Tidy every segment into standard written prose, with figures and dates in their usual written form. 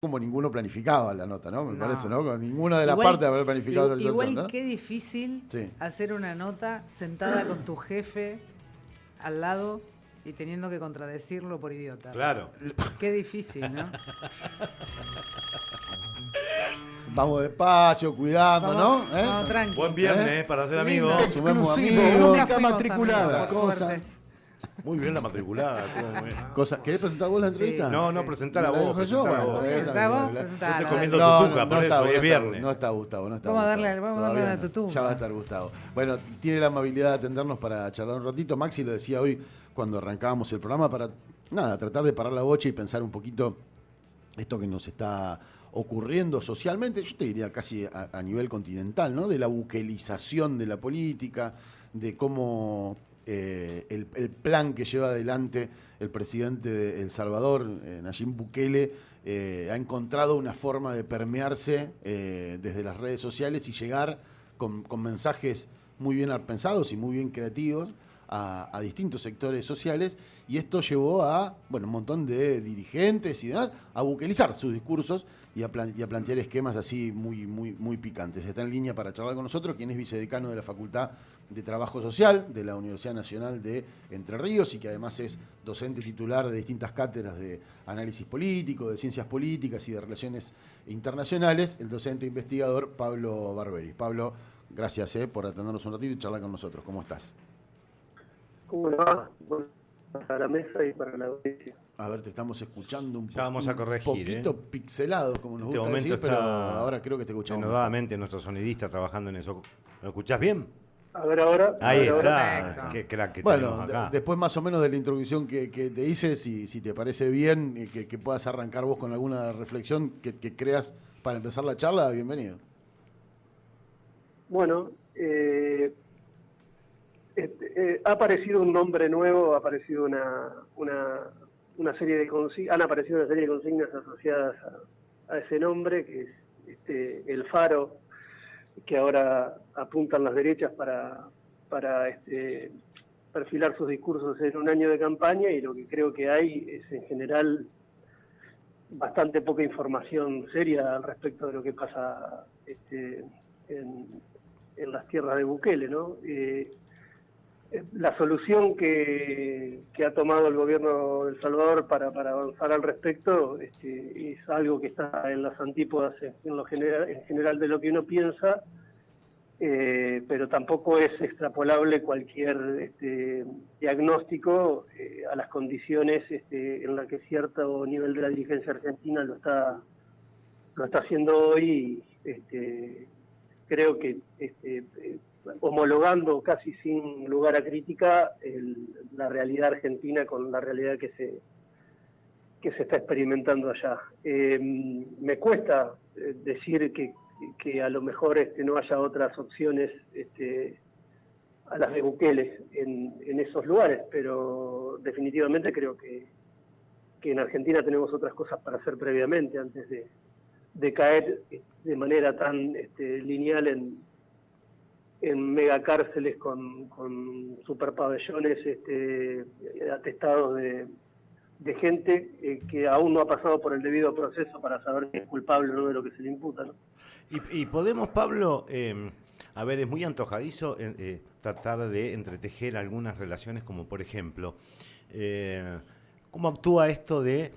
como ninguno planificaba la nota, ¿no? Me No. parece, ¿no? Con ninguna de las Igual- partes haber planificado la Igual situación, ¿no? qué difícil Sí. hacer una nota sentada con tu jefe al lado y teniendo que contradecirlo por idiota. Claro. Qué difícil, ¿no? Vamos despacio, cuidando, ¿no? Vamos tranqui. Buen viernes para hacer Lindo. amigos. Sumemos Exclusivo, amigos. Nunca única fuimos matriculada. amigos, por Cosa. suerte. Muy bien la matriculada. estuvo muy bien. ¿Querés presentar vos la Sí. entrevista? No, presentá la ¿La vos. dejo yo? presentá la Bueno, vos. esa- ¿Está vos? la- Presentá, Yo estoy dale. comiendo No, tutuca, por eso, está, hoy es no está, viernes. no está Gustavo, no está Vamos a Gustavo. darle- vamos a Todavía darle no. la tutuca. Ya va a estar Gustavo. Bueno, tiene la amabilidad de atendernos para charlar un ratito. Maxi lo decía hoy cuando arrancábamos el programa para, tratar de parar la bocha y pensar un poquito esto que nos está ocurriendo socialmente, yo te diría casi a nivel continental, ¿no? De la buquelización de la política, de cómo el plan que lleva adelante el presidente de El Salvador, Nayib Bukele, ha encontrado una forma de permearse desde las redes sociales y llegar con mensajes muy bien pensados y muy bien creativos a distintos sectores sociales, y esto llevó a un montón de dirigentes y demás a buquelizar sus discursos y a plantear esquemas así muy picantes. Está en línea para charlar con nosotros quien es vicedecano de la Facultad de Trabajo Social de la Universidad Nacional de Entre Ríos y que además es docente titular de distintas cátedras de análisis político, de ciencias políticas y de relaciones internacionales, el docente investigador Pablo Barberi. Pablo, gracias por atendernos un ratito y charlar con nosotros. ¿Cómo estás? ¿Cómo le va? Bueno, para la mesa y para la audiencia. A ver, te estamos escuchando Ya vamos a corregir, poquito pixelado, como nos Este gusta momento decir, pero está ahora creo que te escuchamos. denodadamente nuestro sonidista trabajando en eso. ¿Me escuchás bien? A ver ahora. Ahí a ver ahora. está. Perfecto. Qué crack que Bueno, tenemos acá. después más o menos de la introducción que te hice, si te parece bien, que puedas arrancar vos con alguna reflexión que creas para empezar la charla, bienvenido. Bueno, ha aparecido un nombre nuevo, ha aparecido una serie de consignas, han aparecido una serie de consignas asociadas a ese nombre, que es el faro, que ahora apuntan las derechas para perfilar sus discursos en un año de campaña, y lo que creo que hay es en general bastante poca información seria al respecto de lo que pasa en las tierras de Bukele, ¿no? La solución que ha tomado el gobierno de El Salvador para avanzar al respecto es algo que está en las antípodas en general de lo que uno piensa, pero tampoco es extrapolable cualquier diagnóstico a las condiciones en las que cierto nivel de la dirigencia argentina lo está haciendo hoy. Creo que homologando casi sin lugar a crítica la realidad argentina con la realidad que se está experimentando allá. Me cuesta decir que a lo mejor no haya otras opciones a las de Bukele en esos lugares, pero definitivamente creo que en Argentina tenemos otras cosas para hacer previamente antes de caer de manera tan lineal en megacárceles con superpabellones atestados de gente que aún no ha pasado por el debido proceso para saber si es culpable o no de lo que se le imputa, ¿no? Y podemos, Pablo, a ver, es muy antojadizo tratar de entretejer algunas relaciones, como por ejemplo, cómo actúa esto de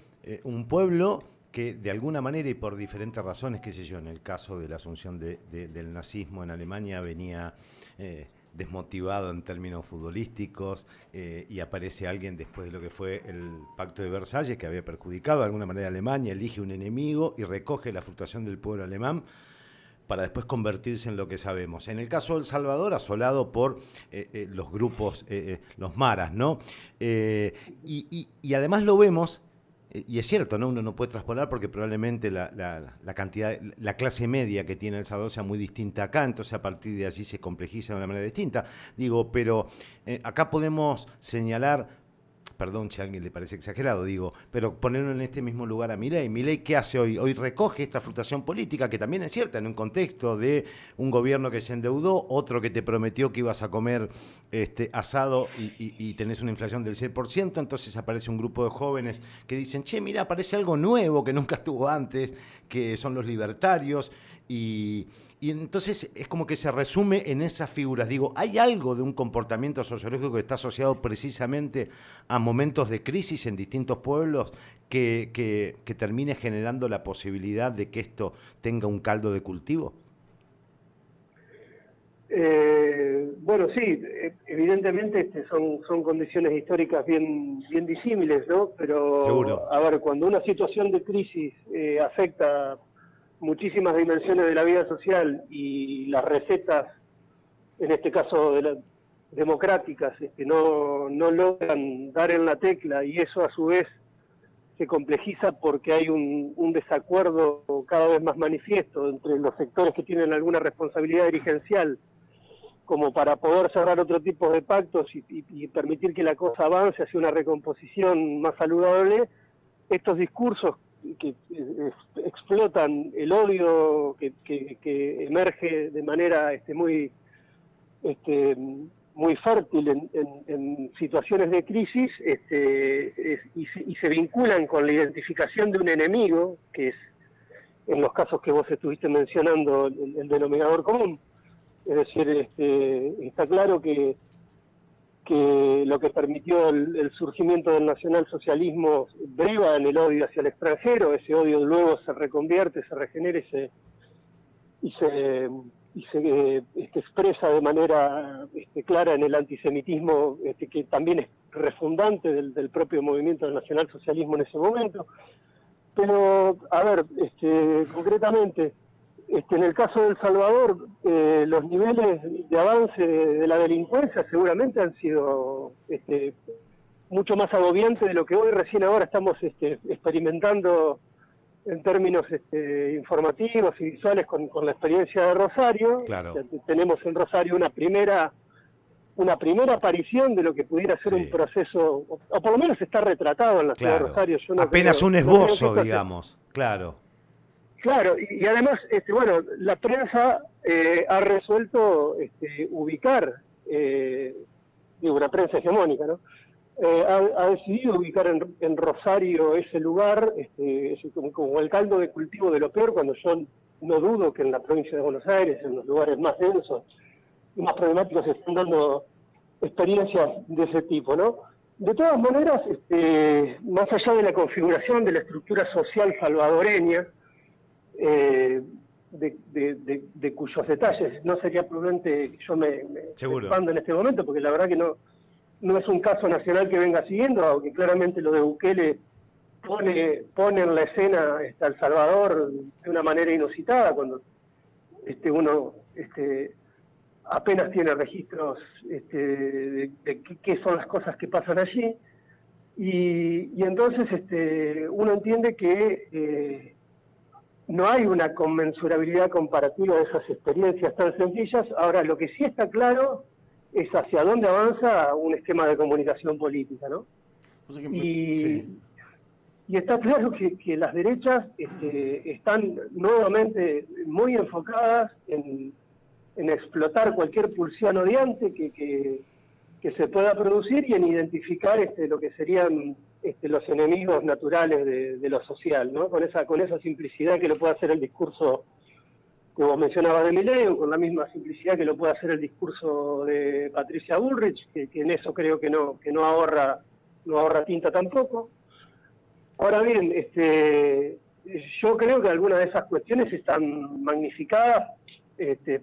un pueblo que de alguna manera y por diferentes razones, qué sé yo, en el caso de la asunción del nazismo en Alemania venía desmotivado en términos futbolísticos y aparece alguien después de lo que fue el Pacto de Versalles, que había perjudicado de alguna manera a Alemania, elige un enemigo y recoge la frustración del pueblo alemán para después convertirse en lo que sabemos. En el caso de El Salvador, asolado por los grupos, los maras, ¿no? Y además lo vemos. Y es cierto, ¿no? Uno no puede traspolar porque probablemente la cantidad, la clase media que tiene El Salvador sea muy distinta acá, entonces a partir de allí se complejiza de una manera distinta. Digo, pero acá podemos señalar perdón si a alguien le parece exagerado, digo, pero ponerlo en este mismo lugar a Milei. ¿Milei qué hace hoy? Hoy recoge esta frustración política, que también es cierta, en un contexto de un gobierno que se endeudó, otro que te prometió que ibas a comer asado y tenés una inflación del 6%, entonces aparece un grupo de jóvenes que dicen, che, mira, aparece algo nuevo que nunca estuvo antes, que son los libertarios, y entonces es como que se resume en esas figuras. Digo, ¿hay algo de un comportamiento sociológico que está asociado precisamente a momentos de crisis en distintos pueblos que termine generando la posibilidad de que esto tenga un caldo de cultivo? Bueno, sí, evidentemente son condiciones históricas bien disímiles, ¿no? Pero, Seguro. a ver, cuando una situación de crisis afecta muchísimas dimensiones de la vida social y las recetas, en este caso democráticas, no logran dar en la tecla, y eso a su vez se complejiza porque hay un desacuerdo cada vez más manifiesto entre los sectores que tienen alguna responsabilidad dirigencial como para poder cerrar otro tipo de pactos y permitir que la cosa avance hacia una recomposición más saludable. Estos discursos que explotan el odio que emerge de manera muy fértil en situaciones de crisis, y se vinculan con la identificación de un enemigo, que es, en los casos que vos estuviste mencionando, el denominador común. Es decir, está claro que lo que permitió el surgimiento del nacionalsocialismo breva en el odio hacia el extranjero. Ese odio luego se reconvierte, se regenera y se expresa de manera clara en el antisemitismo, que también es refundante del propio movimiento del nacionalsocialismo en ese momento. Pero, a ver, concretamente, en el caso de El Salvador, los niveles de avance de la delincuencia seguramente han sido mucho más agobiantes de lo que hoy recién ahora estamos experimentando en términos informativos y visuales con la experiencia de Rosario. Claro. Tenemos en Rosario una primera aparición de lo que pudiera ser un proceso, o por lo menos está retratado en la ciudad de Rosario. Yo no apenas creo, un esbozo, digamos. Claro. Claro, y además, bueno, la prensa ha resuelto ubicar, digo, una prensa hegemónica, ¿no? Ha decidido ubicar en Rosario ese lugar, como el caldo de cultivo de lo peor, cuando yo no dudo que en la provincia de Buenos Aires, en los lugares más densos y más problemáticos, se están dando experiencias de ese tipo, ¿no? De todas maneras, más allá de la configuración de la estructura social salvadoreña, de cuyos detalles no sería prudente que yo me expanda en este momento, porque la verdad que no es un caso nacional que venga siguiendo, aunque claramente lo de Bukele pone en la escena a El Salvador de una manera inusitada, cuando uno apenas tiene registros de qué son las cosas que pasan allí, y entonces uno entiende que no hay una conmensurabilidad comparativa de esas experiencias tan sencillas. Ahora, lo que sí está claro es hacia dónde avanza un esquema de comunicación política, ¿no? O sea que, y está claro que las derechas están nuevamente muy enfocadas en explotar cualquier pulsión odiante que se pueda producir y en identificar lo que serían los enemigos naturales de lo social, ¿no? Con esa simplicidad que lo puede hacer el discurso que vos mencionabas de Milei, o con la misma simplicidad que lo puede hacer el discurso de Patricia Bullrich, que en eso creo que no ahorra tinta tampoco. Ahora bien, yo creo que algunas de esas cuestiones están magnificadas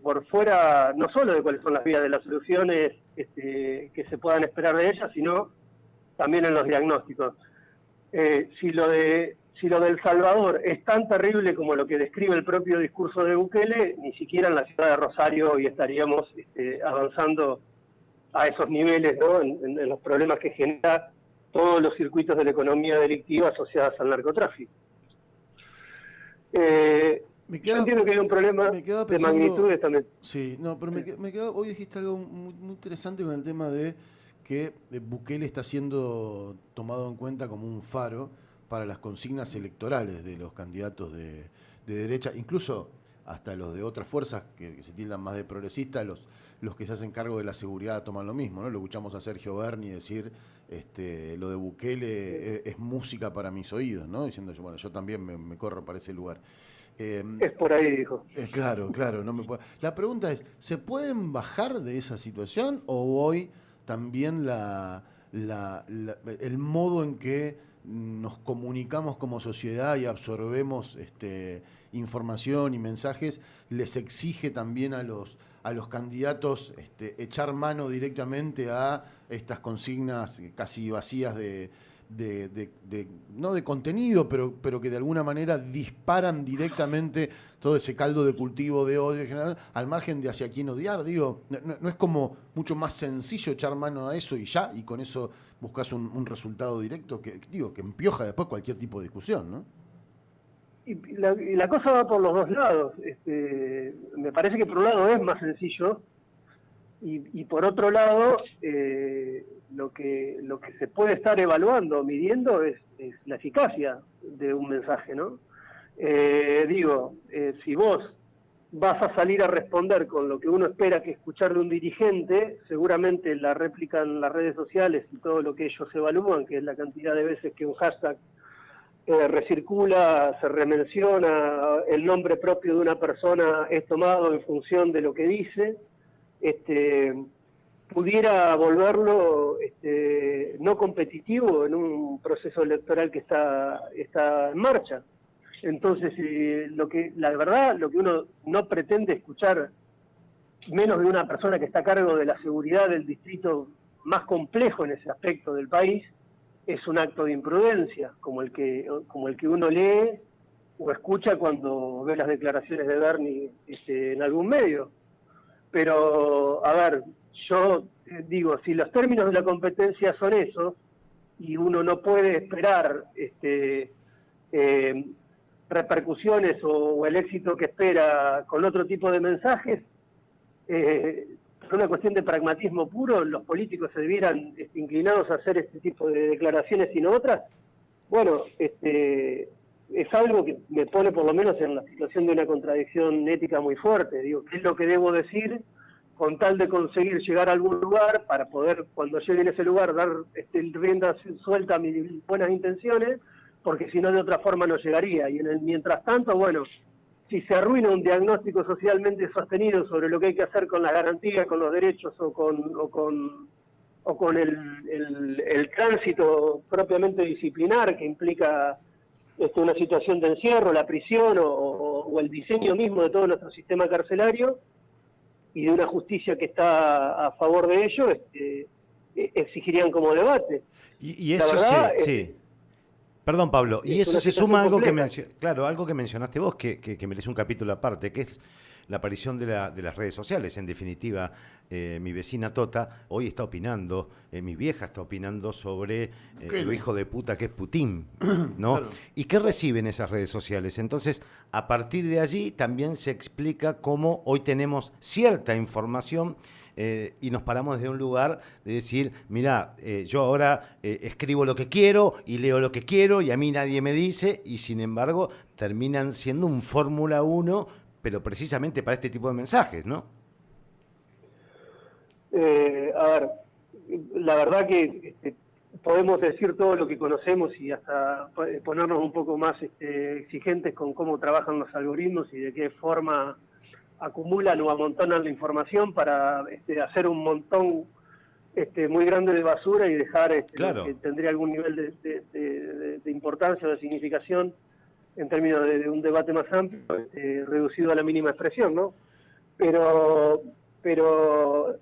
por fuera, no solo de cuáles son las vías de las soluciones que se puedan esperar de ellas, sino también en los diagnósticos. Si lo de El Salvador es tan terrible como lo que describe el propio discurso de Bukele, ni siquiera en la ciudad de Rosario hoy estaríamos avanzando a esos niveles, ¿no? en los problemas que genera todos los circuitos de la economía delictiva asociadas al narcotráfico. Yo entiendo que hay un problema de magnitudes también. Sí, no, pero hoy dijiste algo muy interesante con el tema de que Bukele está siendo tomado en cuenta como un faro para las consignas electorales de los candidatos de derecha, incluso hasta los de otras fuerzas que se tildan más de progresistas, los que se hacen cargo de la seguridad toman lo mismo, ¿no? Lo escuchamos a Sergio Berni decir, lo de Bukele es música para mis oídos, ¿no? Diciendo, bueno, yo también me corro para ese lugar. Es por ahí, dijo. Claro, no me puedo. La pregunta es, ¿se pueden bajar de esa situación o hoy también el modo en que nos comunicamos como sociedad y absorbemos información y mensajes les exige también a los candidatos echar mano directamente a estas consignas casi vacías no de contenido, pero que de alguna manera disparan directamente todo ese caldo de cultivo de odio en general, al margen de hacia quién odiar? Digo, no es como mucho más sencillo echar mano a eso y ya, y con eso buscas un resultado directo que empioja después cualquier tipo de discusión, ¿no? Y la cosa va por los dos lados. Me parece que por un lado es más sencillo, y por otro lado, lo que se puede estar evaluando, midiendo, es la eficacia de un mensaje, ¿no? Si vos vas a salir a responder con lo que uno espera que escuchar de un dirigente, seguramente la réplica en las redes sociales y todo lo que ellos evalúan, que es la cantidad de veces que un hashtag recircula, se remenciona, el nombre propio de una persona es tomado en función de lo que dice, pudiera volverlo no competitivo en un proceso electoral que está en marcha. Entonces, la verdad, lo que uno no pretende escuchar, menos de una persona que está a cargo de la seguridad del distrito más complejo en ese aspecto del país, es un acto de imprudencia, como el que uno lee o escucha cuando ve las declaraciones de Berni en algún medio. Pero, a ver, yo digo, si los términos de la competencia son esos, y uno no puede esperar repercusiones o el éxito que espera con otro tipo de mensajes, por una cuestión de pragmatismo puro, los políticos se vieran inclinados a hacer este tipo de declaraciones y no otras. Bueno, es algo que me pone por lo menos en la situación de una contradicción ética muy fuerte. Digo, ¿qué es lo que debo decir con tal de conseguir llegar a algún lugar para poder, cuando llegue en ese lugar, dar rienda suelta a mis buenas intenciones? Porque si no, de otra forma no llegaría. Y mientras tanto, bueno, si se arruina un diagnóstico socialmente sostenido sobre lo que hay que hacer con las garantías, con los derechos o con el tránsito propiamente disciplinar que implica una situación de encierro, la prisión o el diseño mismo de todo nuestro sistema carcelario y de una justicia que está a favor de ello, exigirían como debate. Y eso verdad, sí. Perdón, Pablo, y eso se suma a algo algo que mencionaste vos, que merece un capítulo aparte, que es la aparición de las redes sociales. En definitiva, mi vecina Tota hoy está opinando, mi vieja está opinando sobre lo hijo de puta que es Putin, ¿no? Claro. ¿Y qué reciben esas redes sociales? Entonces, a partir de allí también se explica cómo hoy tenemos cierta información y nos paramos desde un lugar de decir, mirá, yo ahora escribo lo que quiero y leo lo que quiero y a mí nadie me dice, y sin embargo terminan siendo un Fórmula 1, pero precisamente para este tipo de mensajes, ¿no? A ver, la verdad que podemos decir todo lo que conocemos y hasta ponernos un poco más exigentes con cómo trabajan los algoritmos y de qué forma acumulan o amontonan la información para hacer un montón muy grande de basura y dejar claro, que tendría algún nivel de importancia o de significación en términos de un debate más amplio, reducido a la mínima expresión, ¿no? Pero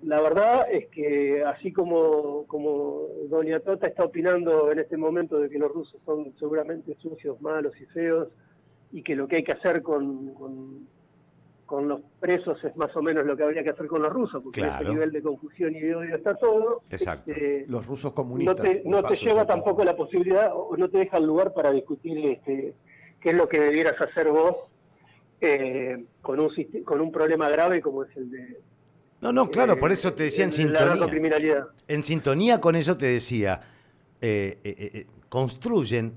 la verdad es que así como doña Tota está opinando en este momento de que los rusos son seguramente sucios, malos y feos, y que lo que hay que hacer con los presos es más o menos lo que habría que hacer con los rusos, porque claro, en este nivel de confusión y de odio está todo. Exacto. Los rusos comunistas. No te lleva tampoco la posibilidad, o no te deja el lugar para discutir qué es lo que debieras hacer vos con un problema grave como es el No, claro, por eso te decía en la sintonía. narcocriminalidad. En sintonía con eso te decía, construyen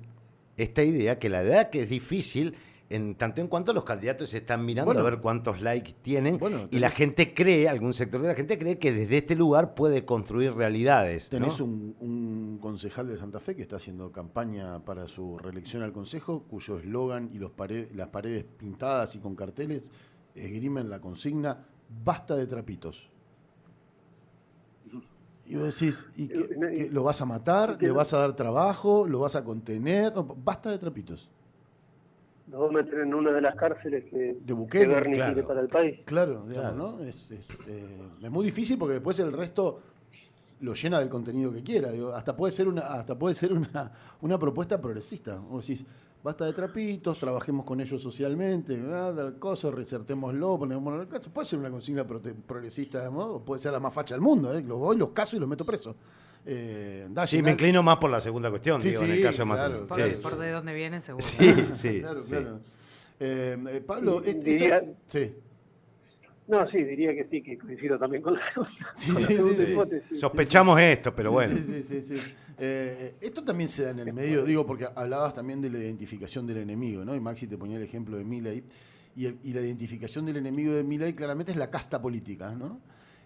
esta idea que la verdad que es difícil en tanto en cuanto los candidatos están mirando a ver cuántos likes tienen y la gente cree, algún sector de la gente cree que desde este lugar puede construir realidades. Tenés ¿no? un concejal de Santa Fe que está haciendo campaña para su reelección al Consejo, cuyo eslogan y las paredes pintadas y con carteles esgrimen la consigna, basta de trapitos. Y vos decís, ¿qué, lo vas a matar? ¿Le vas a dar trabajo? ¿Lo vas a contener? No, basta de trapitos. Nos va a meter en una de las cárceles De Bukele, que Bernie claro. quiere para el país. Claro, digamos, ¿no? Es muy difícil porque después el resto lo llena del contenido que quiera. Digo, hasta puede ser una propuesta progresista. Vos decís, basta de trapitos, trabajemos con ellos socialmente, nada, cosa, resertémoslo, ponémoslo en el caso. Puede ser una consigna progresista, digamos, o puede ser la más facha del mundo. Los voy, los caso y los meto presos. Sí, me inclino más por la segunda cuestión, digo, en el caso más. claro, Por de dónde vienen, seguro. Sí. Claro. Pablo, sí. No, sí, diría que sí, que coincido también con la Sí. hipótesis. Sospechamos esto, pero bueno. Sí. Esto también se da en el medio, digo, porque hablabas también de la identificación del enemigo, ¿no? Y Maxi te ponía el ejemplo de Milei. Y la identificación del enemigo de Milei claramente es la casta política, ¿no?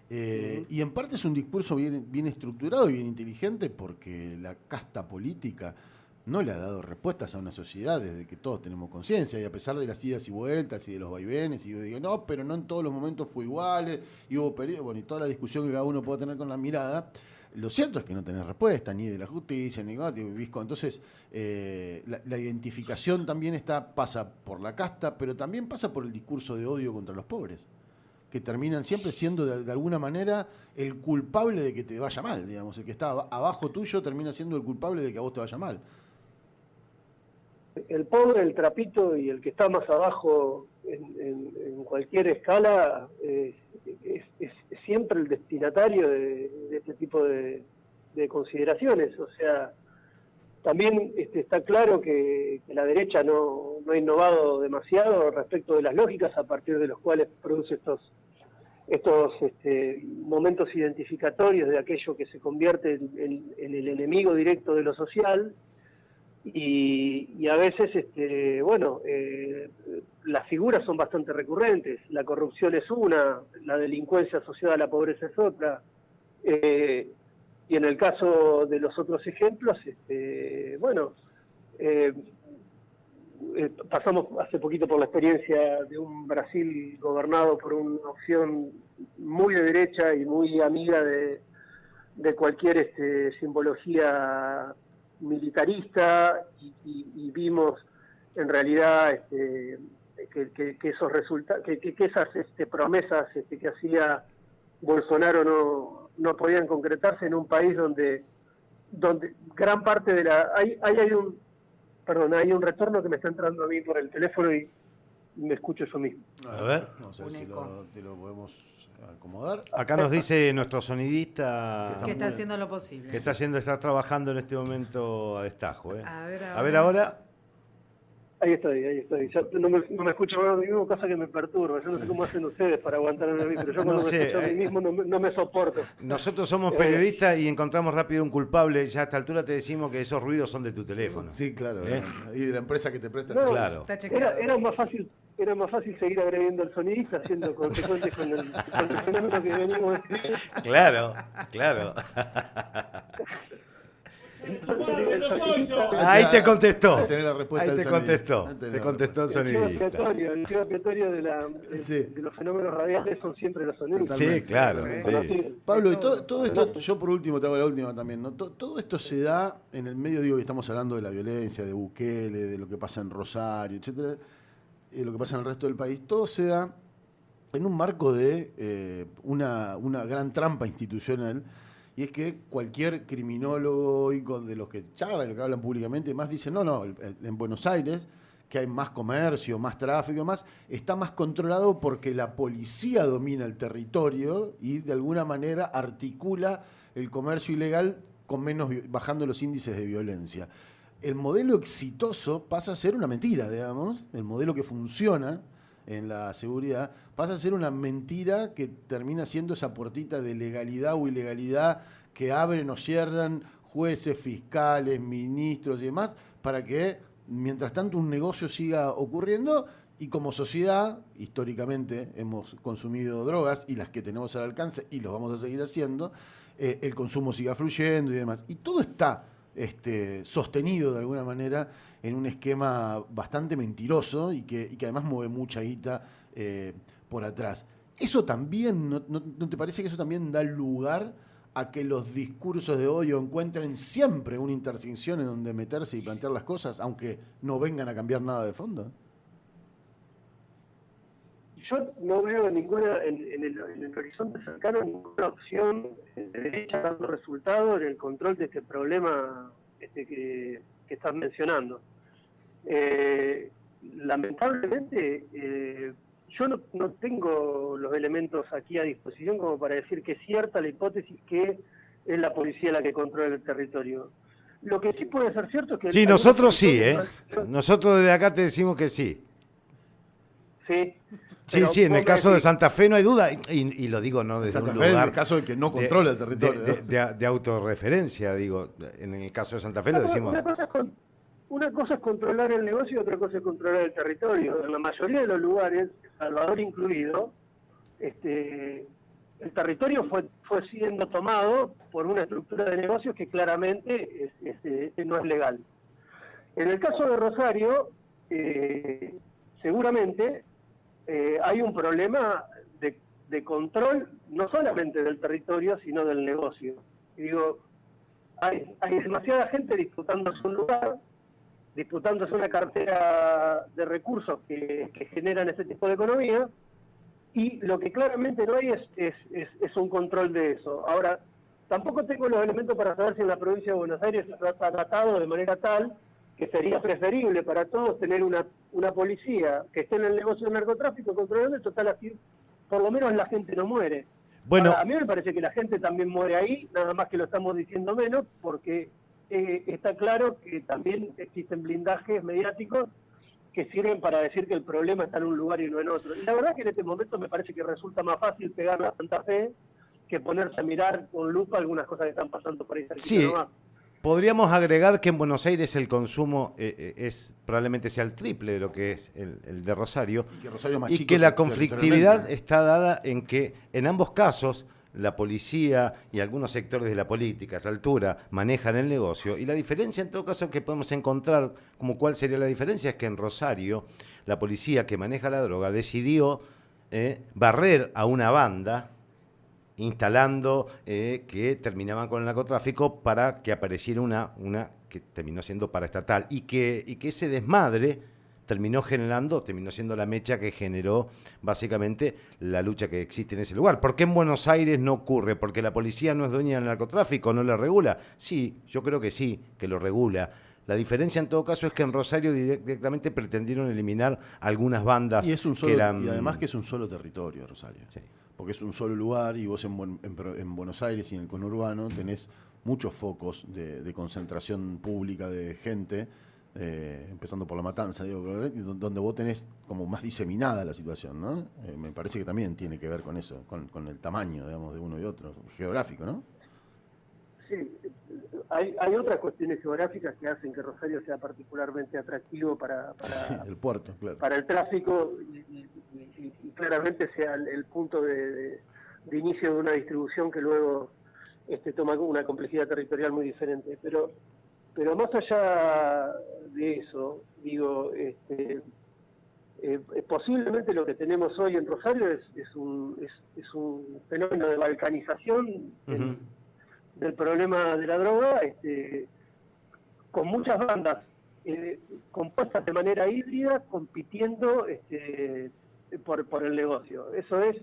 Y en parte es un discurso bien estructurado y bien inteligente porque la casta política no le ha dado respuestas a una sociedad desde que todos tenemos conciencia, y a pesar de las idas y vueltas y de los vaivenes, y yo digo, no, pero no en todos los momentos fue igual, y hubo periodos, bueno, y toda la discusión que cada uno puede tener con la mirada, lo cierto es que no tenés respuesta, ni de la justicia, ni de Visco. Entonces, la identificación también pasa por la casta, pero también pasa por el discurso de odio contra los pobres, que terminan siempre siendo de alguna manera el culpable de que te vaya mal, digamos, el que está abajo tuyo termina siendo el culpable de que a vos te vaya mal. El pobre, el trapito y el que está más abajo en cualquier escala es siempre el destinatario de este tipo de consideraciones. O sea, también está claro que la derecha no ha innovado demasiado respecto de las lógicas a partir de los cuales produce estos momentos identificatorios de aquello que se convierte en el enemigo directo de lo social. Y a veces, las figuras son bastante recurrentes. La corrupción es una, la delincuencia asociada a la pobreza es otra. Y en el caso de los otros ejemplos, pasamos hace poquito por la experiencia de un Brasil gobernado por una opción muy de derecha y muy amiga de cualquier simbología militarista, y vimos en realidad que esos resultados, que esas promesas que hacía Bolsonaro no podían concretarse en un país donde gran parte de la hay un retorno que me está entrando a mí por el teléfono y me escucho yo mismo. A ver. No sé si te lo podemos acomodar. Acá nos dice nuestro sonidista Que está haciendo lo posible. que está trabajando en este momento a destajo. A ver ahora. Ahí estoy. Ya no me escucho más a mí mismo, cosa que me perturba. Yo no sé cómo hacen ustedes para aguantarme a mí, pero yo cuando me escucho a mí mismo no me soporto. Nosotros somos periodistas y encontramos rápido un culpable. Ya a esta altura te decimos que esos ruidos son de tu teléfono. Sí, claro. Y de la empresa que te presta. No, claro. Está chequeado. Era más fácil seguir agrediendo al sonidista, siendo consecuentes con el fenómeno que venimos. Claro. Ahí te contestó. Tener la respuesta Ahí del te sonido. contestó. Te contestó el sonidista. El chivo expiatorio de los fenómenos radiales son siempre los sonidos. Sí, claro. Sí. Pablo, y todo esto, yo por último te hago la última también, ¿no? Todo esto se da en el medio, digo, que estamos hablando de la violencia, de Bukele, de lo que pasa en Rosario, etcétera, de lo que pasa en el resto del país. Todo se da en un marco de una gran trampa institucional. Y es que cualquier criminólogo de los que charlan, de los que hablan públicamente, más dicen, no, en Buenos Aires, que hay más comercio, más tráfico, más, está más controlado porque la policía domina el territorio y de alguna manera articula el comercio ilegal bajando los índices de violencia. El modelo exitoso pasa a ser una mentira, digamos, el modelo que funciona en la seguridad, pasa a ser una mentira que termina siendo esa puertita de legalidad o ilegalidad que abren o cierran jueces, fiscales, ministros y demás, para que mientras tanto un negocio siga ocurriendo y como sociedad, históricamente hemos consumido drogas y las que tenemos al alcance y los vamos a seguir haciendo, el consumo siga fluyendo y demás. Y todo está sostenido de alguna manera en un esquema bastante mentiroso y que además mueve mucha guita por atrás. ¿Eso también, no te parece que eso también da lugar a que los discursos de odio encuentren siempre una intersección en donde meterse y plantear las cosas, aunque no vengan a cambiar nada de fondo? Yo no veo ninguna, en el horizonte cercano, ninguna opción de derecha dando resultado en el control de este problema que estás mencionando. Lamentablemente, yo no tengo los elementos aquí a disposición como para decir que es cierta la hipótesis que es la policía la que controla el territorio. Lo que sí puede ser cierto es que... Sí, nosotros sí, Nosotros desde acá te decimos que sí. Sí. Sí, en el caso de Santa Fe no hay duda, y lo digo no desde un lugar... en el caso de que no controla el territorio. De autorreferencia, digo, en el caso de Santa Fe lo decimos... Una cosa es controlar el negocio y otra cosa es controlar el territorio. En la mayoría de los lugares, Salvador incluido, el territorio fue siendo tomado por una estructura de negocios que claramente no es legal. En el caso de Rosario, seguramente hay un problema de control no solamente del territorio, sino del negocio. Y digo, hay demasiada gente disputándose un lugar, disputándose una cartera de recursos que generan ese tipo de economía, y lo que claramente no hay es un control de eso. Ahora, tampoco tengo los elementos para saber si en la provincia de Buenos Aires se ha tratado de manera tal que sería preferible para todos tener una policía que esté en el negocio del narcotráfico controlando, total así por lo menos la gente no muere. Bueno, ahora, a mí me parece que la gente también muere ahí, nada más que lo estamos diciendo menos, porque está claro que también existen blindajes mediáticos que sirven para decir que el problema está en un lugar y no en otro. Y la verdad que en este momento me parece que resulta más fácil pegarle a Santa Fe que ponerse a mirar con lupa algunas cosas que están pasando por ahí. Sí, podríamos agregar que en Buenos Aires el consumo probablemente sea el triple de lo que es el de Rosario, y que, Rosario más y chico que la conflictividad está dada en que en ambos casos la policía y algunos sectores de la política a esta altura manejan el negocio, y la diferencia en todo caso que podemos encontrar, como cuál sería la diferencia, es que en Rosario la policía que maneja la droga decidió barrer a una banda instalando que terminaban con el narcotráfico para que apareciera una que terminó siendo paraestatal, y que ese desmadre terminó siendo la mecha que generó básicamente la lucha que existe en ese lugar. ¿Por qué en Buenos Aires no ocurre? ¿Porque la policía no es dueña del narcotráfico, no lo regula? Sí, yo creo que sí, que lo regula. La diferencia en todo caso es que en Rosario directamente pretendieron eliminar algunas bandas y que eran... Y además que es un solo territorio, Rosario. Sí. Porque es un solo lugar, y vos en Buenos Aires y en el conurbano tenés muchos focos de concentración pública de gente, empezando por La Matanza, donde vos tenés como más diseminada la situación, ¿no? Me parece que también tiene que ver con eso, con el tamaño, digamos, de uno y otro, geográfico, ¿no? Sí, hay otras cuestiones geográficas que hacen que Rosario sea particularmente atractivo para el puerto, claro, para el tráfico, y claramente sea el punto de inicio de una distribución que luego toma una complejidad territorial muy diferente. Pero más allá de eso, digo, posiblemente lo que tenemos hoy en Rosario es un fenómeno de balcanización del problema de la droga, con muchas bandas compuestas de manera híbrida, compitiendo por el negocio. Eso es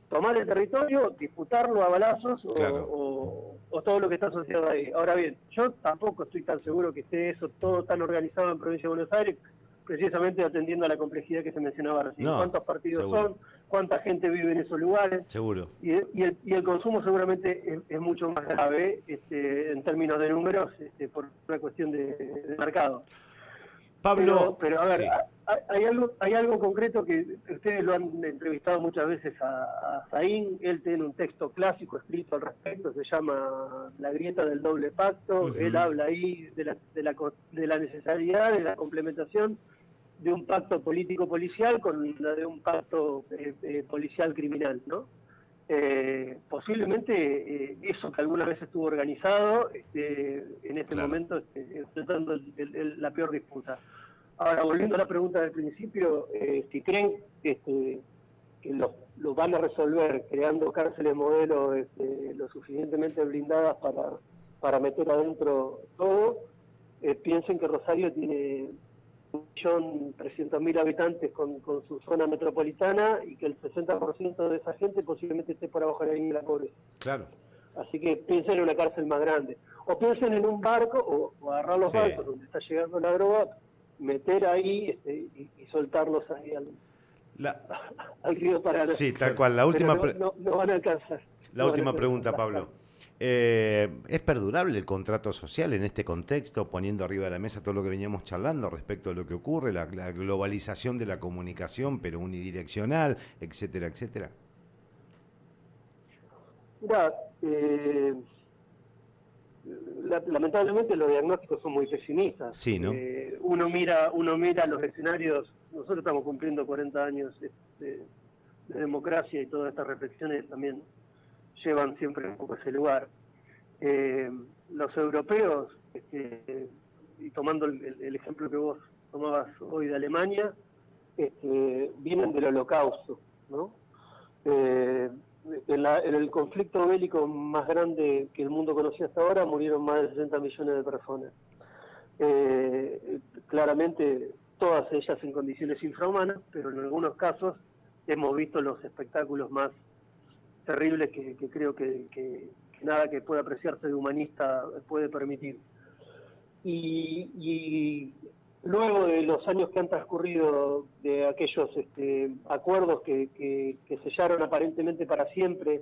tomar el territorio, disputarlo a balazos, claro, o todo lo que está asociado ahí. Ahora bien, yo tampoco estoy tan seguro que esté eso todo tan organizado en Provincia de Buenos Aires, precisamente atendiendo a la complejidad que se mencionaba recién. No, ¿cuántos partidos seguro son? ¿Cuánta gente vive en esos lugares? Seguro. Y el consumo seguramente es mucho más grave en términos de números, por una cuestión de mercado. Pablo, pero a ver, sí. hay algo concreto que ustedes lo han entrevistado muchas veces a Saín. Él tiene un texto clásico escrito al respecto, se llama La grieta del doble pacto. Él habla ahí de la necesidad de la complementación de un pacto político-policial con la de un pacto policial-criminal, ¿no? Posiblemente eso que alguna vez estuvo organizado en este momento enfrentando la peor disputa. Ahora, volviendo a la pregunta del principio, si creen que lo van a resolver creando cárceles modelo lo suficientemente blindadas para meter adentro todo, piensen que Rosario tiene 1.300.000 habitantes con su zona metropolitana y que el 60% de esa gente posiblemente esté por abajo de la línea de la pobreza. Claro. Así que piensen en una cárcel más grande. O piensen en un barco, o agarrar los barcos donde está llegando la droga, meter ahí y soltarlos ahí al río Paraná. Sí, tal cual. La última no van a alcanzar. La última pregunta, Pablo. ¿Es perdurable el contrato social en este contexto, poniendo arriba de la mesa todo lo que veníamos charlando respecto a lo que ocurre, la globalización de la comunicación, pero unidireccional, etcétera, etcétera? Mira, lamentablemente los diagnósticos son muy pesimistas. Sí, ¿no? Uno mira los escenarios. Nosotros estamos cumpliendo 40 años de democracia y todas estas reflexiones también llevan siempre un poco ese lugar. Los europeos, y tomando el ejemplo que vos tomabas hoy de Alemania, vienen del Holocausto, ¿no? En el conflicto bélico más grande que el mundo conocía hasta ahora murieron más de 60 millones de personas. Claramente todas ellas en condiciones infrahumanas, pero en algunos casos hemos visto los espectáculos más terribles que creo que nada que pueda apreciarse de humanista puede permitir. Y luego de los años que han transcurrido, de aquellos acuerdos que sellaron aparentemente para siempre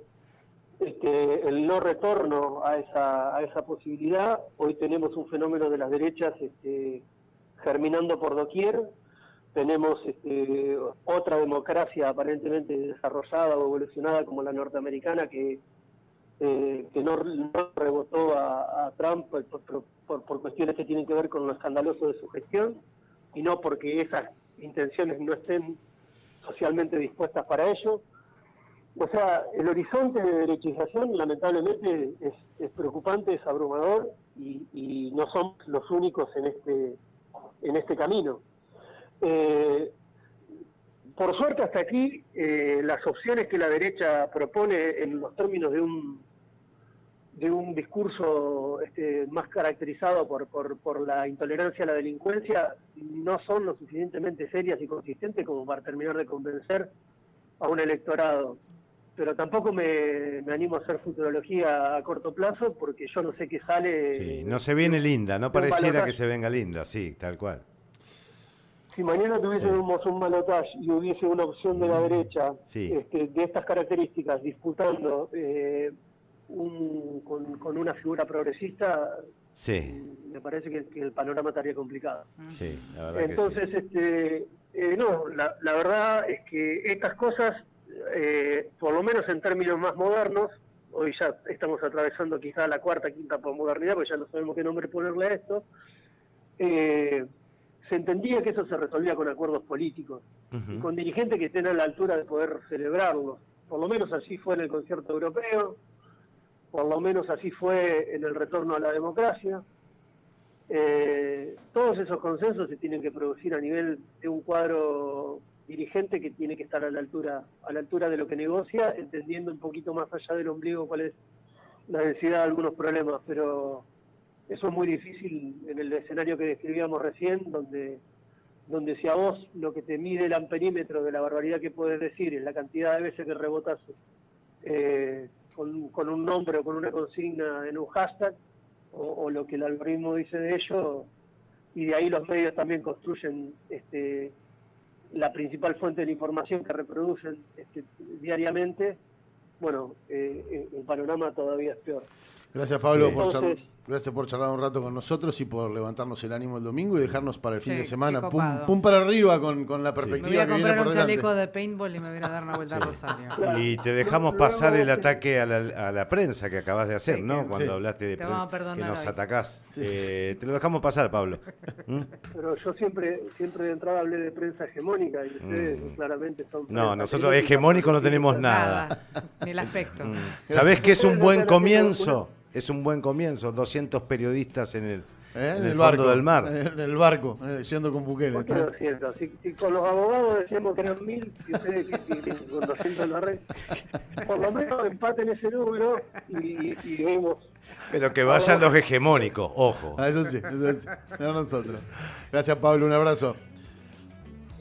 el no retorno a esa posibilidad, hoy tenemos un fenómeno de las derechas germinando por doquier. Tenemos otra democracia aparentemente desarrollada o evolucionada como la norteamericana que no rebotó a Trump por cuestiones que tienen que ver con lo escandaloso de su gestión y no porque esas intenciones no estén socialmente dispuestas para ello. O sea, el horizonte de derechización lamentablemente es preocupante, es abrumador y no somos los únicos en este camino. Por suerte hasta aquí las opciones que la derecha propone en los términos de un discurso más caracterizado por la intolerancia a la delincuencia no son lo suficientemente serias y consistentes como para terminar de convencer a un electorado. Pero tampoco me animo a hacer futurología a corto plazo porque yo no sé qué sale. Sí, no se viene linda, no pareciera que se venga linda, sí, tal cual. Si mañana tuviésemos un balotaje y hubiese una opción de la derecha de estas características disputando con una figura progresista, me parece que el panorama estaría complicado. Sí, la verdad. Entonces, que sí. La verdad es que estas cosas, por lo menos en términos más modernos, hoy ya estamos atravesando quizá la cuarta, quinta posmodernidad, porque ya no sabemos qué nombre ponerle a esto, se entendía que eso se resolvía con acuerdos políticos, y con dirigentes que estén a la altura de poder celebrarlos. Por lo menos así fue en el concierto europeo, por lo menos así fue en el retorno a la democracia. Todos esos consensos se tienen que producir a nivel de un cuadro dirigente que tiene que estar a la altura de lo que negocia, entendiendo un poquito más allá del ombligo cuál es la densidad de algunos problemas, pero eso es muy difícil en el escenario que describíamos recién, donde si a vos lo que te mide el amperímetro de la barbaridad que puedes decir es la cantidad de veces que rebotas con un nombre o con una consigna en un hashtag, o lo que el algoritmo dice de ello, y de ahí los medios también construyen la principal fuente de la información que reproducen diariamente, bueno, el panorama todavía es peor. Gracias, Pablo, Entonces, Gracias por charlar un rato con nosotros y por levantarnos el ánimo el domingo y dejarnos para el fin Sí, de semana. qué Pum, copado. pum para arriba con la Me perspectiva voy a que viene comprar por un delante. chaleco de paintball y me voy a dar una vuelta a Rosario. Y te dejamos pasar el ataque a la prensa que acabas de hacer, Sí, ¿no? sí. Cuando hablaste de Te vamos a prensa, que perdonar nos hoy. atacás. Te lo dejamos pasar, Pablo. ¿Mm? Pero yo siempre de entrada hablé de prensa hegemónica y ustedes claramente son... No, prensa nosotros hegemónica. hegemónico no tenemos nada. Ni el aspecto. ¿Sabés que es un Ustedes buen no están haciendo comienzo? Es un buen comienzo. 200 periodistas en el fondo barco, del mar. En el barco, yendo con Bukele. ¿Por qué 200? Si con los abogados decíamos que eran 1000 y ustedes que con 200 en la red, por lo menos empaten ese número y vemos. Pero que vayan los hegemónicos, ojo. Ah, eso sí, no nosotros. Gracias, Pablo, un abrazo.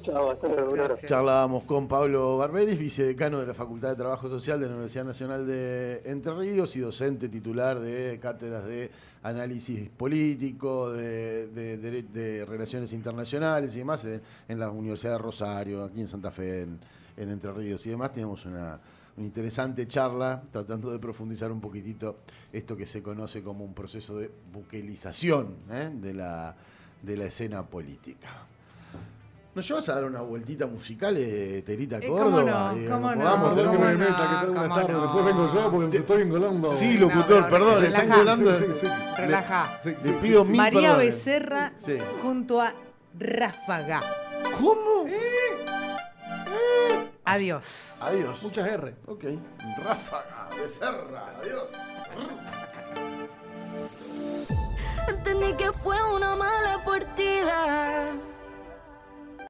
Chao, hasta luego. Gracias. Charlábamos con Pablo Barberis, vicedecano de la Facultad de Trabajo Social de la Universidad Nacional de Entre Ríos y docente titular de cátedras de análisis político, de relaciones internacionales y demás en la Universidad de Rosario, aquí en Santa Fe, en Entre Ríos y demás. Tenemos una interesante charla tratando de profundizar un poquitito esto que se conoce como un proceso de buquelización de la escena política. ¿Nos llevas a dar una vueltita musical, Terita ¿Cómo Córdoba? no? ¿Cómo no? Vamos, ¿Cómo que me no? meta, que tengo una ¿Cómo tarde. no? Después vengo yo porque me estoy engolando. Sí, locutor, No, perdón, relaja. está engolando. Sí. Relaja. Sí, Le pido mil María perdones. Becerra Sí. junto a Ráfaga. ¿Cómo? Adiós. Adiós. Muchas R. Ok. Ráfaga, Becerra, adiós. Entendí que fue